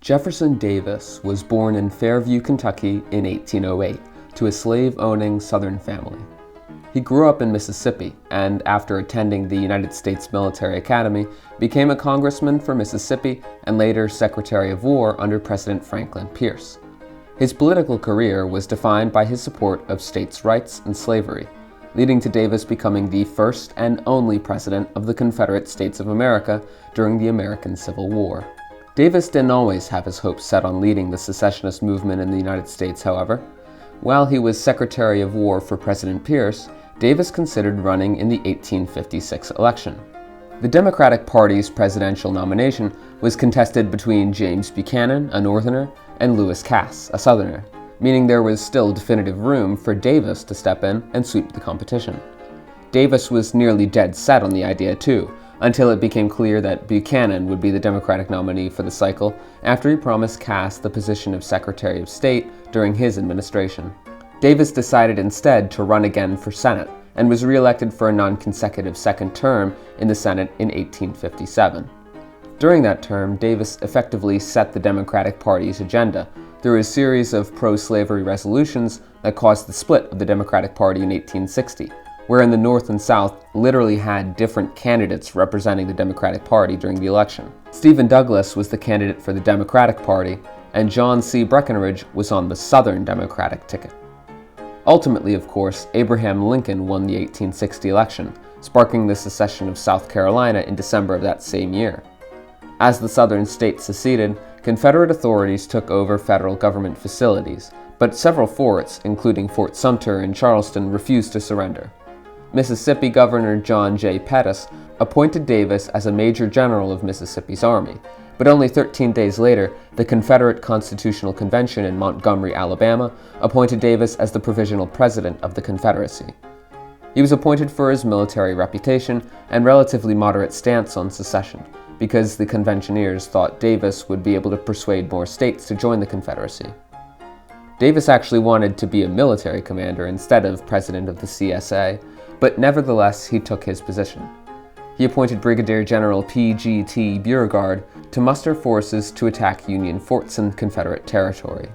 Jefferson Davis was born in Fairview, Kentucky in 1808 to a slave-owning Southern family. He grew up in Mississippi and, after attending the United States Military Academy, became a congressman for Mississippi and later Secretary of War under President Franklin Pierce. His political career was defined by his support of states' rights and slavery, leading to Davis becoming the first and only president of the Confederate States of America during the American Civil War. Davis didn't always have his hopes set on leading the secessionist movement in the United States, however. While he was Secretary of War for President Pierce, Davis considered running in the 1856 election. The Democratic Party's presidential nomination was contested between James Buchanan, a Northerner, and Lewis Cass, a Southerner, meaning there was still definitive room for Davis to step in and sweep the competition. Davis was nearly dead set on the idea too, until it became clear that Buchanan would be the Democratic nominee for the cycle after he promised Cass the position of Secretary of State during his administration. Davis decided instead to run again for Senate and was re-elected for a non-consecutive second term in the Senate in 1857. During that term, Davis effectively set the Democratic Party's agenda through a series of pro-slavery resolutions that caused the split of the Democratic Party in 1860, wherein the North and South literally had different candidates representing the Democratic Party during the election. Stephen Douglas was the candidate for the Democratic Party, and John C. Breckinridge was on the Southern Democratic ticket. Ultimately, of course, Abraham Lincoln won the 1860 election, sparking the secession of South Carolina in December of that same year. As the Southern states seceded, Confederate authorities took over federal government facilities, but several forts, including Fort Sumter in Charleston, refused to surrender. Mississippi Governor John J. Pettus appointed Davis as a Major General of Mississippi's army, but only 13 days later, the Confederate Constitutional Convention in Montgomery, Alabama, appointed Davis as the provisional president of the Confederacy. He was appointed for his military reputation and relatively moderate stance on secession, because the conventioneers thought Davis would be able to persuade more states to join the Confederacy. Davis actually wanted to be a military commander instead of president of the CSA, but nevertheless he took his position. He appointed Brigadier General P.G.T. Beauregard to muster forces to attack Union forts in Confederate territory.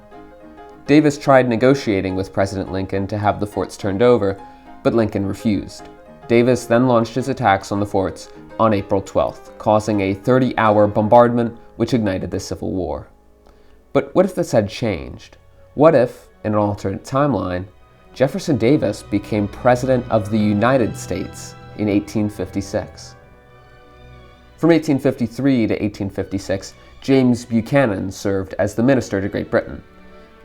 Davis tried negotiating with President Lincoln to have the forts turned over, but Lincoln refused. Davis then launched his attacks on the forts on April 12th, causing a 30-hour bombardment which ignited the Civil War. But what if this had changed? What if, in an alternate timeline, Jefferson Davis became President of the United States in 1856? From 1853 to 1856, James Buchanan served as the minister to Great Britain.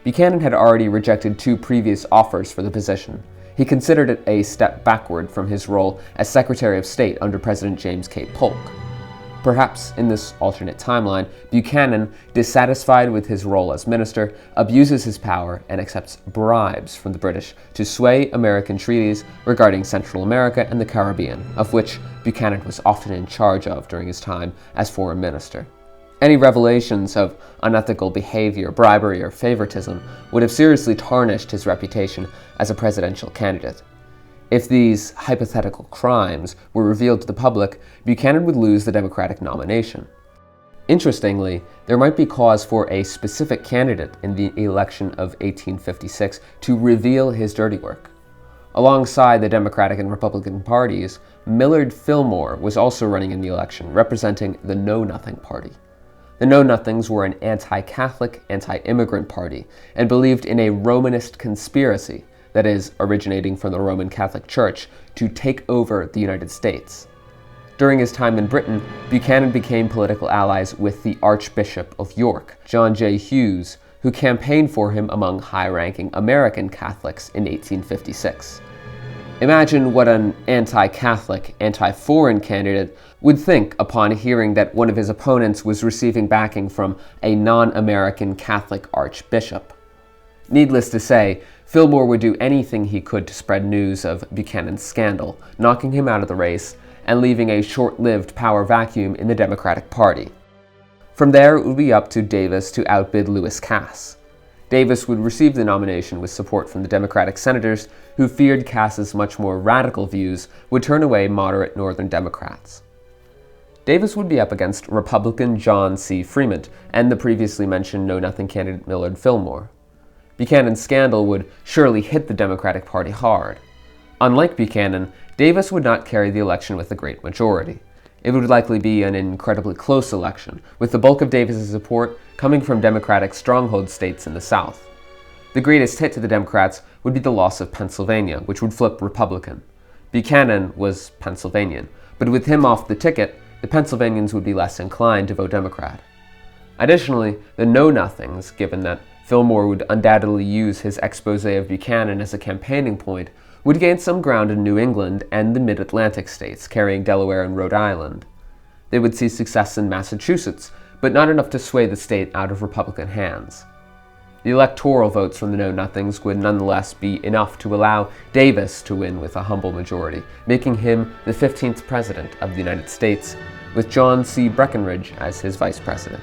Buchanan had already rejected two previous offers for the position. He considered it a step backward from his role as Secretary of State under President James K. Polk. Perhaps in this alternate timeline, Buchanan, dissatisfied with his role as minister, abuses his power and accepts bribes from the British to sway American treaties regarding Central America and the Caribbean, of which Buchanan was often in charge of during his time as foreign minister. Any revelations of unethical behavior, bribery, or favoritism would have seriously tarnished his reputation as a presidential candidate. If these hypothetical crimes were revealed to the public, Buchanan would lose the Democratic nomination. Interestingly, there might be cause for a specific candidate in the election of 1856 to reveal his dirty work. Alongside the Democratic and Republican parties, Millard Fillmore was also running in the election, representing the Know-Nothing Party. The Know-Nothings were an anti-Catholic, anti-immigrant party, and believed in a Romanist conspiracy, that is, originating from the Roman Catholic Church, to take over the United States. During his time in Britain, Buchanan became political allies with the Archbishop of York, John J. Hughes, who campaigned for him among high-ranking American Catholics in 1856. Imagine what an anti-Catholic, anti-foreign candidate would think upon hearing that one of his opponents was receiving backing from a non-American Catholic archbishop. Needless to say, Fillmore would do anything he could to spread news of Buchanan's scandal, knocking him out of the race and leaving a short-lived power vacuum in the Democratic Party. From there, it would be up to Davis to outbid Lewis Cass. Davis would receive the nomination with support from the Democratic senators who feared Cass's much more radical views would turn away moderate Northern Democrats. Davis would be up against Republican John C. Fremont and the previously mentioned Know-Nothing candidate Millard Fillmore. Buchanan's scandal would surely hit the Democratic Party hard. Unlike Buchanan, Davis would not carry the election with a great majority. It would likely be an incredibly close election, with the bulk of Davis's support coming from Democratic stronghold states in the South. The greatest hit to the Democrats would be the loss of Pennsylvania, which would flip Republican. Buchanan was Pennsylvanian, but with him off the ticket, the Pennsylvanians would be less inclined to vote Democrat. Additionally, the Know-Nothings, given that Fillmore would undoubtedly use his expose of Buchanan as a campaigning point, would gain some ground in New England and the mid-Atlantic states, carrying Delaware and Rhode Island. They would see success in Massachusetts, but not enough to sway the state out of Republican hands. The electoral votes from the Know-Nothings would nonetheless be enough to allow Davis to win with a humble majority, making him the 15th president of the United States, with John C. Breckinridge as his vice president.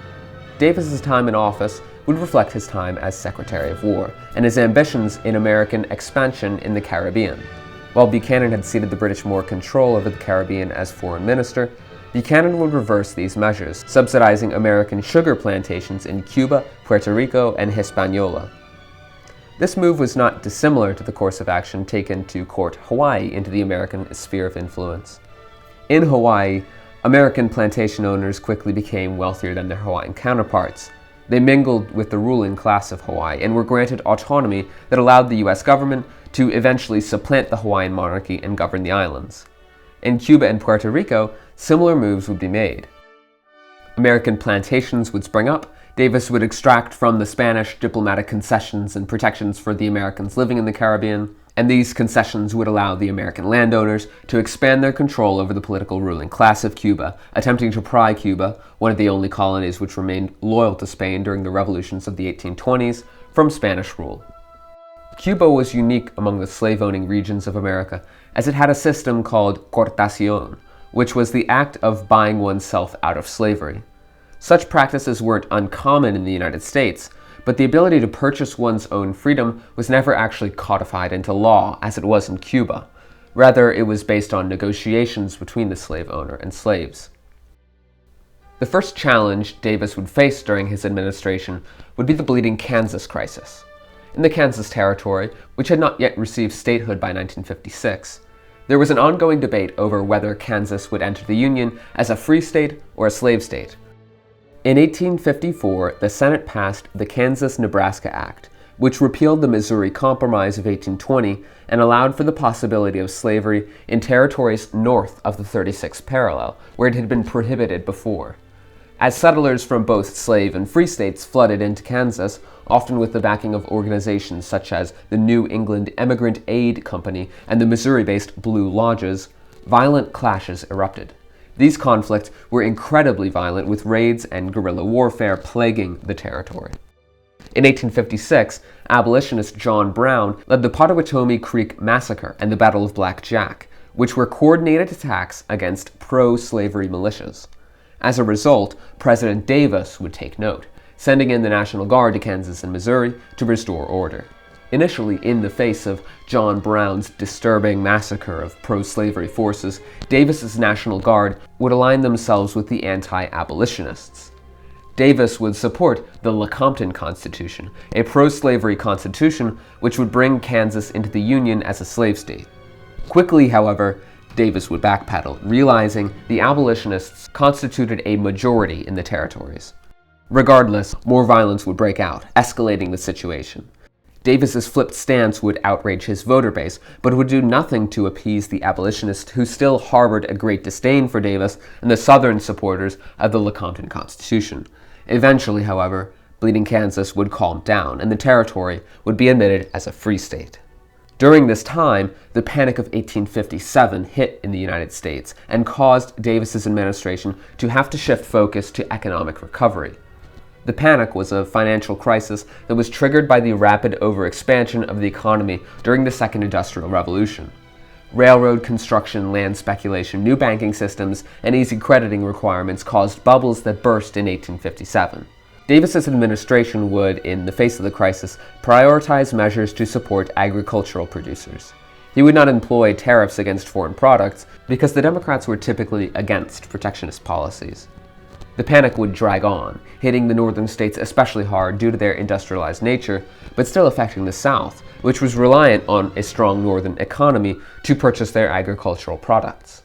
Davis's time in office would reflect his time as Secretary of War and his ambitions in American expansion in the Caribbean. While Buchanan had ceded the British more control over the Caribbean as foreign minister, Buchanan would reverse these measures, subsidizing American sugar plantations in Cuba, Puerto Rico, and Hispaniola. This move was not dissimilar to the course of action taken to court Hawaii into the American sphere of influence. In Hawaii, American plantation owners quickly became wealthier than their Hawaiian counterparts. They mingled with the ruling class of Hawaii and were granted autonomy that allowed the U.S. government to eventually supplant the Hawaiian monarchy and govern the islands. In Cuba and Puerto Rico, similar moves would be made. American plantations would spring up, Davis would extract from the Spanish diplomatic concessions and protections for the Americans living in the Caribbean, and these concessions would allow the American landowners to expand their control over the political ruling class of Cuba, attempting to pry Cuba, one of the only colonies which remained loyal to Spain during the revolutions of the 1820s, from Spanish rule. Cuba was unique among the slave-owning regions of America, as it had a system called cortación, which was the act of buying oneself out of slavery. Such practices weren't uncommon in the United States, but the ability to purchase one's own freedom was never actually codified into law, as it was in Cuba. Rather, it was based on negotiations between the slave owner and slaves. The first challenge Davis would face during his administration would be the Bleeding Kansas crisis. In the Kansas Territory, which had not yet received statehood by 1956, there was an ongoing debate over whether Kansas would enter the Union as a free state or a slave state. In 1854, the Senate passed the Kansas-Nebraska Act, which repealed the Missouri Compromise of 1820 and allowed for the possibility of slavery in territories north of the 36th parallel, where it had been prohibited before. As settlers from both slave and free states flooded into Kansas, often with the backing of organizations such as the New England Emigrant Aid Company and the Missouri-based Blue Lodges, violent clashes erupted. These conflicts were incredibly violent, with raids and guerrilla warfare plaguing the territory. In 1856, abolitionist John Brown led the Potawatomi Creek Massacre and the Battle of Black Jack, which were coordinated attacks against pro-slavery militias. As a result, President Davis would take note, sending in the National Guard to Kansas and Missouri to restore order. Initially, in the face of John Brown's disturbing massacre of pro-slavery forces, Davis's National Guard would align themselves with the anti-abolitionists. Davis would support the Lecompton Constitution, a pro-slavery constitution which would bring Kansas into the Union as a slave state. Quickly, however, Davis would backpedal, realizing the abolitionists constituted a majority in the territories. Regardless, more violence would break out, escalating the situation. Davis's flipped stance would outrage his voter base, but would do nothing to appease the abolitionists who still harbored a great disdain for Davis and the Southern supporters of the Lecompton Constitution. Eventually, however, Bleeding Kansas would calm down, and the territory would be admitted as a free state. During this time, the Panic of 1857 hit in the United States and caused Davis's administration to have to shift focus to economic recovery. The Panic was a financial crisis that was triggered by the rapid overexpansion of the economy during the Second Industrial Revolution. Railroad construction, land speculation, new banking systems, and easy crediting requirements caused bubbles that burst in 1857. Davis's administration would, in the face of the crisis, prioritize measures to support agricultural producers. He would not employ tariffs against foreign products because the Democrats were typically against protectionist policies. The panic would drag on, hitting the northern states especially hard due to their industrialized nature, but still affecting the South, which was reliant on a strong northern economy to purchase their agricultural products.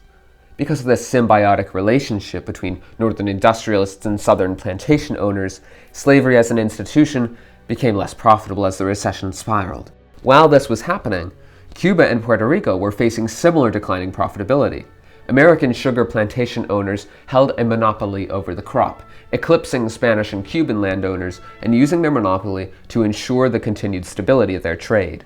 Because of this symbiotic relationship between northern industrialists and southern plantation owners, slavery as an institution became less profitable as the recession spiraled. While this was happening, Cuba and Puerto Rico were facing similar declining profitability. American sugar plantation owners held a monopoly over the crop, eclipsing Spanish and Cuban landowners and using their monopoly to ensure the continued stability of their trade.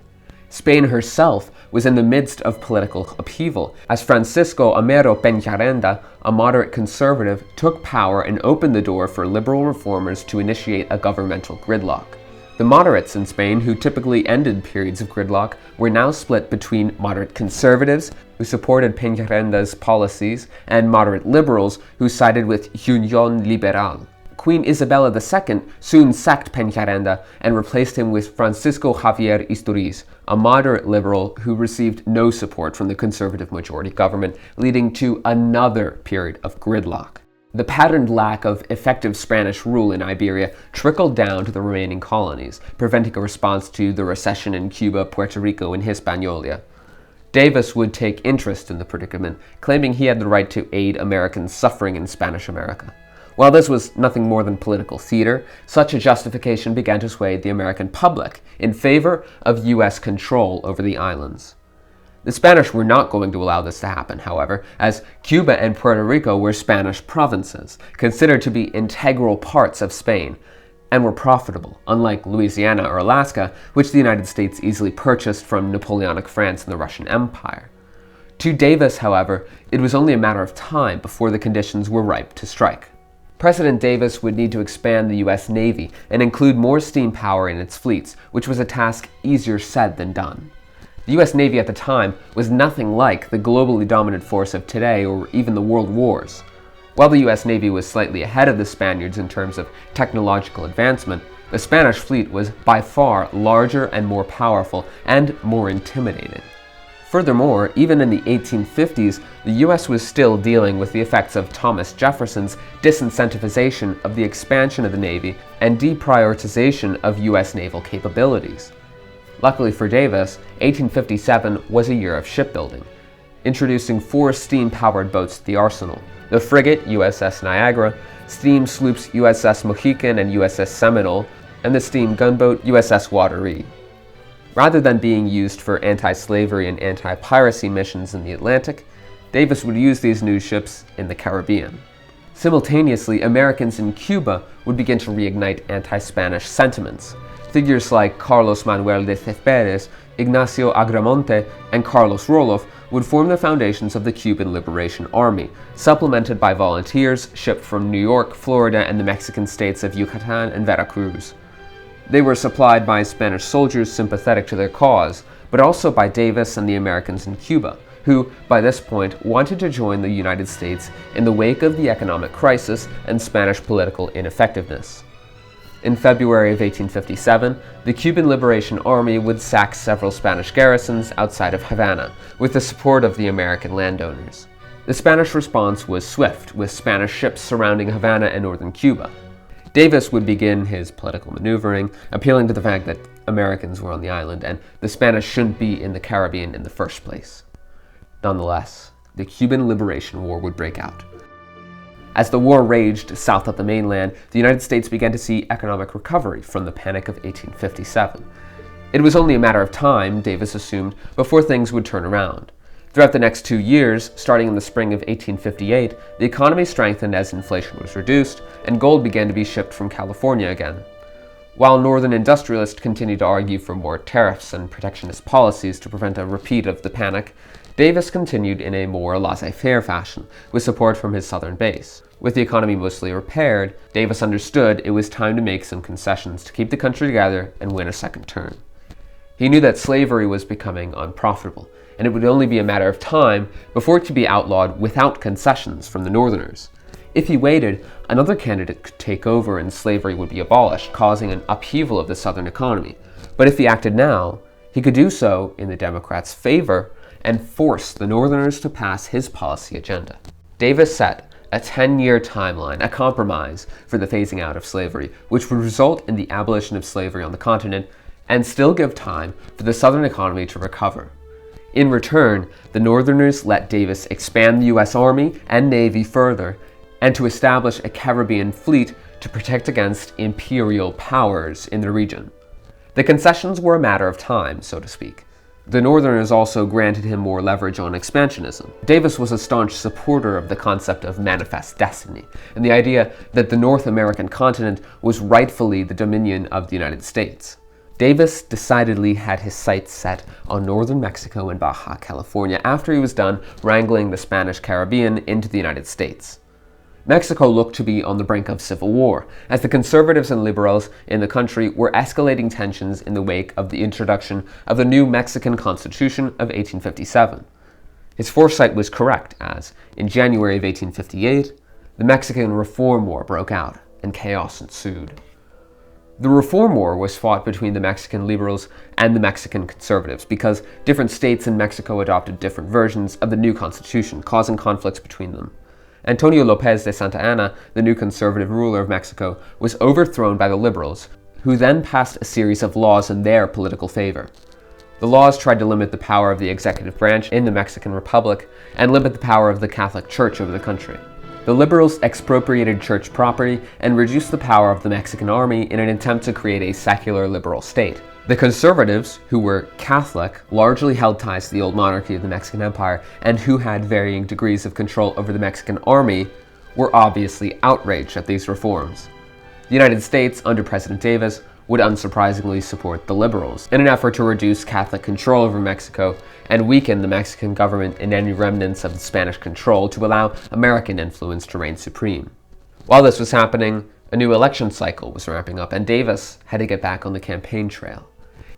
Spain herself was in the midst of political upheaval as Francisco Amero Peñaranda, a moderate conservative, took power and opened the door for liberal reformers to initiate a governmental gridlock. The moderates in Spain, who typically ended periods of gridlock, were now split between moderate conservatives, who supported Peñaranda's policies, and moderate liberals, who sided with Unión Liberal. Queen Isabella II soon sacked Peñaranda and replaced him with Francisco Javier Isturiz, a moderate liberal who received no support from the conservative majority government, leading to another period of gridlock. The patterned lack of effective Spanish rule in Iberia trickled down to the remaining colonies, preventing a response to the recession in Cuba, Puerto Rico, and Hispaniola. Davis would take interest in the predicament, claiming he had the right to aid Americans suffering in Spanish America. While this was nothing more than political theater, such a justification began to sway the American public in favor of U.S. control over the islands. The Spanish were not going to allow this to happen, however, as Cuba and Puerto Rico were Spanish provinces, considered to be integral parts of Spain, and were profitable, unlike Louisiana or Alaska, which the United States easily purchased from Napoleonic France and the Russian Empire. To Davis, however, it was only a matter of time before the conditions were ripe to strike. President Davis would need to expand the U.S. Navy and include more steam power in its fleets, which was a task easier said than done. The U.S. Navy at the time was nothing like the globally dominant force of today or even the world wars. While the U.S. Navy was slightly ahead of the Spaniards in terms of technological advancement, the Spanish fleet was by far larger and more powerful and more intimidating. Furthermore, even in the 1850s, the U.S. was still dealing with the effects of Thomas Jefferson's disincentivization of the expansion of the Navy and deprioritization of U.S. naval capabilities. Luckily for Davis, 1857 was a year of shipbuilding, introducing 4 steam-powered boats to the arsenal: the frigate USS Niagara, steam sloops USS Mohican and USS Seminole, and the steam gunboat USS Wateree. Rather than being used for anti-slavery and anti-piracy missions in the Atlantic, Davis would use these new ships in the Caribbean. Simultaneously, Americans in Cuba would begin to reignite anti-Spanish sentiments. Figures like Carlos Manuel de Céspedes, Ignacio Agramonte, and Carlos Roloff would form the foundations of the Cuban Liberation Army, supplemented by volunteers shipped from New York, Florida, and the Mexican states of Yucatan and Veracruz. They were supplied by Spanish soldiers sympathetic to their cause, but also by Davis and the Americans in Cuba, who, by this point, wanted to join the United States in the wake of the economic crisis and Spanish political ineffectiveness. In February of 1857, the Cuban Liberation Army would sack several Spanish garrisons outside of Havana, with the support of the American landowners. The Spanish response was swift, with Spanish ships surrounding Havana and northern Cuba. Davis would begin his political maneuvering, appealing to the fact that Americans were on the island and the Spanish shouldn't be in the Caribbean in the first place. Nonetheless, the Cuban Liberation War would break out. As the war raged south of the mainland, the United States began to see economic recovery from the Panic of 1857. It was only a matter of time, Davis assumed, before things would turn around. Throughout the next 2 years, starting in the spring of 1858, the economy strengthened as inflation was reduced, and gold began to be shipped from California again. While northern industrialists continued to argue for more tariffs and protectionist policies to prevent a repeat of the panic, Davis continued in a more laissez-faire fashion, with support from his southern base. With the economy mostly repaired, Davis understood it was time to make some concessions to keep the country together and win a second term. He knew that slavery was becoming unprofitable, and it would only be a matter of time before it could be outlawed without concessions from the Northerners. If he waited, another candidate could take over and slavery would be abolished, causing an upheaval of the Southern economy. But if he acted now, He could do so in the Democrats' favor and force the Northerners to pass his policy agenda. Davis set a 10-year timeline, a compromise for the phasing out of slavery, which would result in the abolition of slavery on the continent and still give time for the Southern economy to recover. In return, the Northerners let Davis expand the U.S. Army and Navy further and to establish a Caribbean fleet to protect against imperial powers in the region. The concessions were a matter of time, so to speak. The Northerners also granted him more leverage on expansionism. Davis was a staunch supporter of the concept of manifest destiny, and the idea that the North American continent was rightfully the dominion of the United States. Davis decidedly had his sights set on northern Mexico and Baja California after he was done wrangling the Spanish Caribbean into the United States. Mexico looked to be on the brink of civil war, as the conservatives and liberals in the country were escalating tensions in the wake of the introduction of the new Mexican Constitution of 1857. His foresight was correct, as, in January of 1858, the Mexican Reform War broke out, and chaos ensued. The Reform War was fought between the Mexican liberals and the Mexican conservatives because different states in Mexico adopted different versions of the new constitution, causing conflicts between them. Antonio López de Santa Anna, the new conservative ruler of Mexico, was overthrown by the liberals, who then passed a series of laws in their political favor. The laws tried to limit the power of the executive branch in the Mexican Republic and limit the power of the Catholic Church over the country. The liberals expropriated church property and reduced the power of the Mexican army in an attempt to create a secular liberal state. The conservatives, who were Catholic, largely held ties to the old monarchy of the Mexican Empire, and who had varying degrees of control over the Mexican army, were obviously outraged at these reforms. The United States, under President Davis, would unsurprisingly support the liberals in an effort to reduce Catholic control over Mexico and weaken the Mexican government in any remnants of the Spanish control to allow American influence to reign supreme. While this was happening, a new election cycle was ramping up, and Davis had to get back on the campaign trail.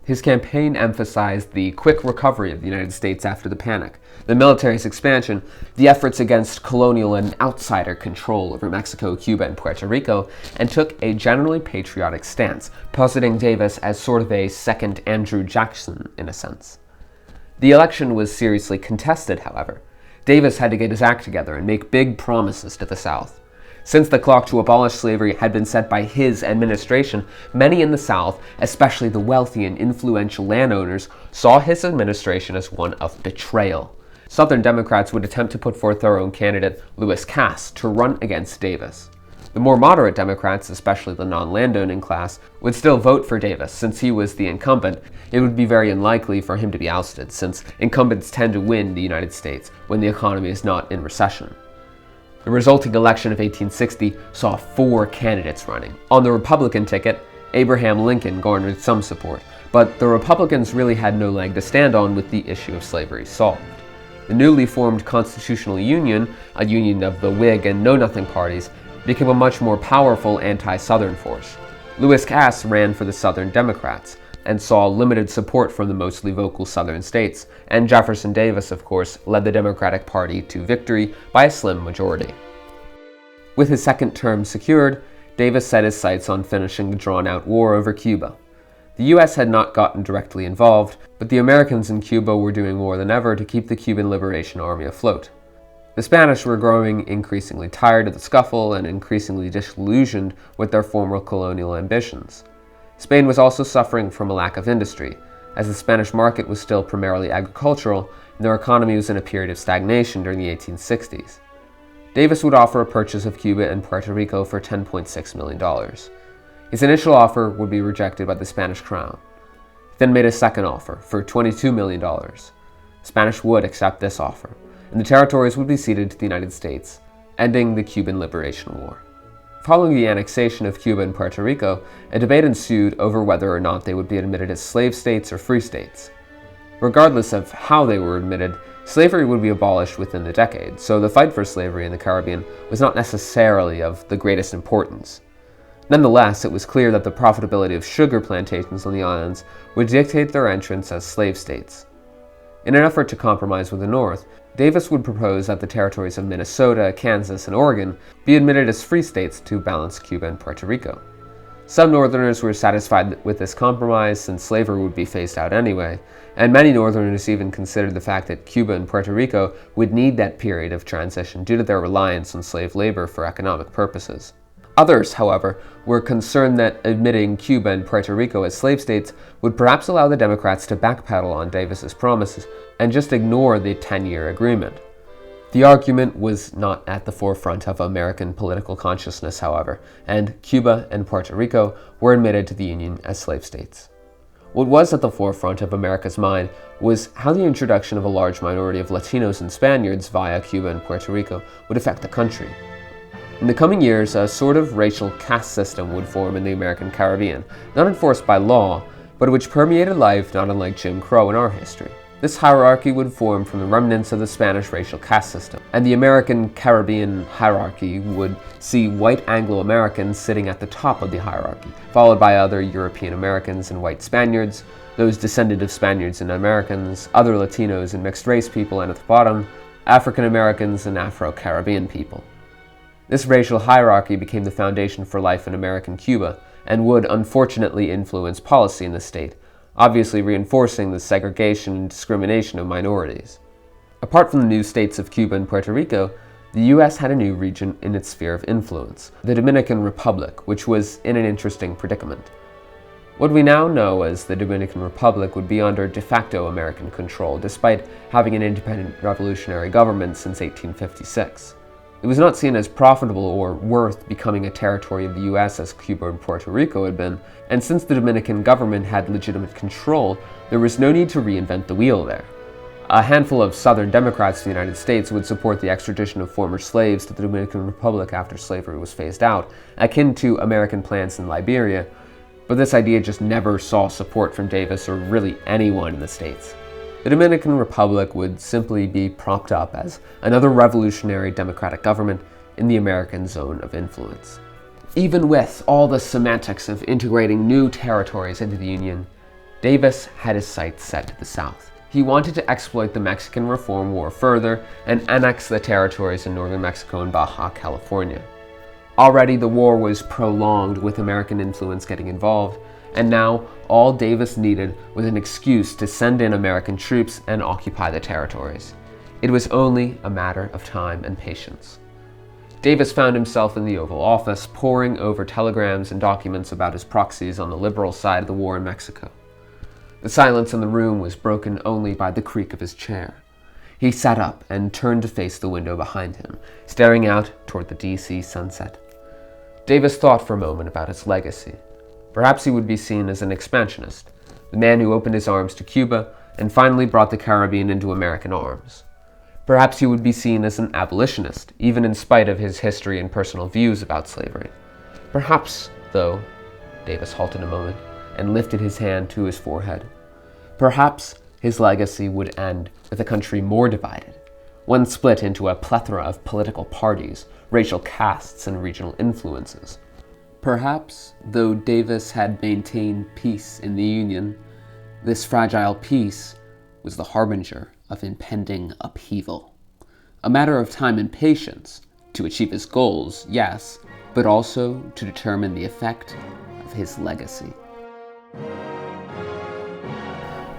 His campaign emphasized the quick recovery of the United States after the panic, the military's expansion, the efforts against colonial and outsider control over Mexico, Cuba, and Puerto Rico, and took a generally patriotic stance, positing Davis as sort of a second Andrew Jackson in a sense. The election was seriously contested, however. Davis had to get his act together and make big promises to the South. Since the clock to abolish slavery had been set by his administration, many in the South, especially the wealthy and influential landowners, saw his administration as one of betrayal. Southern Democrats would attempt to put forth their own candidate, Lewis Cass, to run against Davis. The more moderate Democrats, especially the non-landowning class, would still vote for Davis. Since he was the incumbent, it would be very unlikely for him to be ousted, since incumbents tend to win the United States when the economy is not in recession. The resulting election of 1860 saw 4 candidates running. On the Republican ticket, Abraham Lincoln garnered some support, but the Republicans really had no leg to stand on with the issue of slavery solved. The newly formed Constitutional Union, a union of the Whig and Know-Nothing parties, became a much more powerful anti-Southern force. Lewis Cass ran for the Southern Democrats and saw limited support from the mostly vocal Southern states, and Jefferson Davis, of course, led the Democratic Party to victory by a slim majority. With his second term secured, Davis set his sights on finishing the drawn-out war over Cuba. The U.S. had not gotten directly involved, but the Americans in Cuba were doing more than ever to keep the Cuban Liberation Army afloat. The Spanish were growing increasingly tired of the scuffle and increasingly disillusioned with their former colonial ambitions. Spain was also suffering from a lack of industry, as the Spanish market was still primarily agricultural and their economy was in a period of stagnation during the 1860s. Davis would offer a purchase of Cuba and Puerto Rico for $10.6 million. His initial offer would be rejected by the Spanish crown. He then made a second offer for $22 million. The Spanish would accept this offer, and the territories would be ceded to the United States, ending the Cuban Liberation War. Following the annexation of Cuba and Puerto Rico, a debate ensued over whether or not they would be admitted as slave states or free states. Regardless of how they were admitted, slavery would be abolished within the decade, so the fight for slavery in the Caribbean was not necessarily of the greatest importance. Nonetheless, it was clear that the profitability of sugar plantations on the islands would dictate their entrance as slave states. In an effort to compromise with the North, Davis would propose that the territories of Minnesota, Kansas, and Oregon be admitted as free states to balance Cuba and Puerto Rico. Some Northerners were satisfied with this compromise since slavery would be phased out anyway, and many Northerners even considered the fact that Cuba and Puerto Rico would need that period of transition due to their reliance on slave labor for economic purposes. Others, however, were concerned that admitting Cuba and Puerto Rico as slave states would perhaps allow the Democrats to backpedal on Davis's promises and just ignore the 10-year agreement. The argument was not at the forefront of American political consciousness, however, and Cuba and Puerto Rico were admitted to the Union as slave states. What was at the forefront of America's mind was how the introduction of a large minority of Latinos and Spaniards via Cuba and Puerto Rico would affect the country. In the coming years, a sort of racial caste system would form in the American Caribbean, not enforced by law, but which permeated life not unlike Jim Crow in our history. This hierarchy would form from the remnants of the Spanish racial caste system, and the American Caribbean hierarchy would see white Anglo-Americans sitting at the top of the hierarchy, followed by other European Americans and white Spaniards, those descended of Spaniards and Americans, other Latinos and mixed-race people, and at the bottom, African Americans and Afro-Caribbean people. This racial hierarchy became the foundation for life in American Cuba, and would unfortunately influence policy in the state, obviously reinforcing the segregation and discrimination of minorities. Apart from the new states of Cuba and Puerto Rico, the U.S. had a new region in its sphere of influence, the Dominican Republic, which was in an interesting predicament. What we now know as the Dominican Republic would be under de facto American control, despite having an independent revolutionary government since 1856. It was not seen as profitable or worth becoming a territory of the U.S. as Cuba and Puerto Rico had been, and since the Dominican government had legitimate control, there was no need to reinvent the wheel there. A handful of Southern Democrats in the United States would support the extradition of former slaves to the Dominican Republic after slavery was phased out, akin to American plans in Liberia, but this idea just never saw support from Davis or really anyone in the States. The Dominican Republic would simply be propped up as another revolutionary democratic government in the American zone of influence. Even with all the semantics of integrating new territories into the Union, Davis had his sights set to the south. He wanted to exploit the Mexican Reform War further and annex the territories in northern Mexico and Baja California. Already the war was prolonged with American influence getting involved, and now all Davis needed was an excuse to send in American troops and occupy the territories. It was only a matter of time and patience. Davis found himself in the Oval Office, poring over telegrams and documents about his proxies on the liberal side of the war in Mexico. The silence in the room was broken only by the creak of his chair. He sat up and turned to face the window behind him, staring out toward the D.C. sunset. Davis thought for a moment about his legacy. Perhaps he would be seen as an expansionist, the man who opened his arms to Cuba and finally brought the Caribbean into American arms. Perhaps he would be seen as an abolitionist, even in spite of his history and personal views about slavery. Perhaps, though, Davis halted a moment and lifted his hand to his forehead. Perhaps his legacy would end with a country more divided, one split into a plethora of political parties, racial castes, and regional influences. Perhaps, though Davis had maintained peace in the Union, this fragile peace was the harbinger of impending upheaval. A matter of time and patience to achieve his goals, yes, but also to determine the effect of his legacy.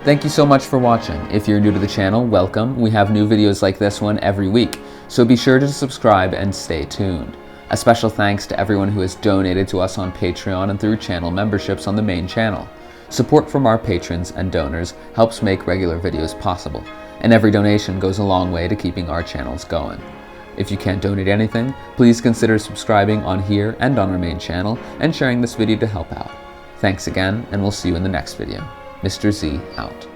Thank you so much for watching. If you're new to the channel, welcome. We have new videos like this one every week, so be sure to subscribe and stay tuned. A special thanks to everyone who has donated to us on Patreon and through channel memberships on the main channel. Support from our patrons and donors helps make regular videos possible, and every donation goes a long way to keeping our channels going. If you can't donate anything, please consider subscribing on here and on our main channel and sharing this video to help out. Thanks again, and we'll see you in the next video. Mr. Z out.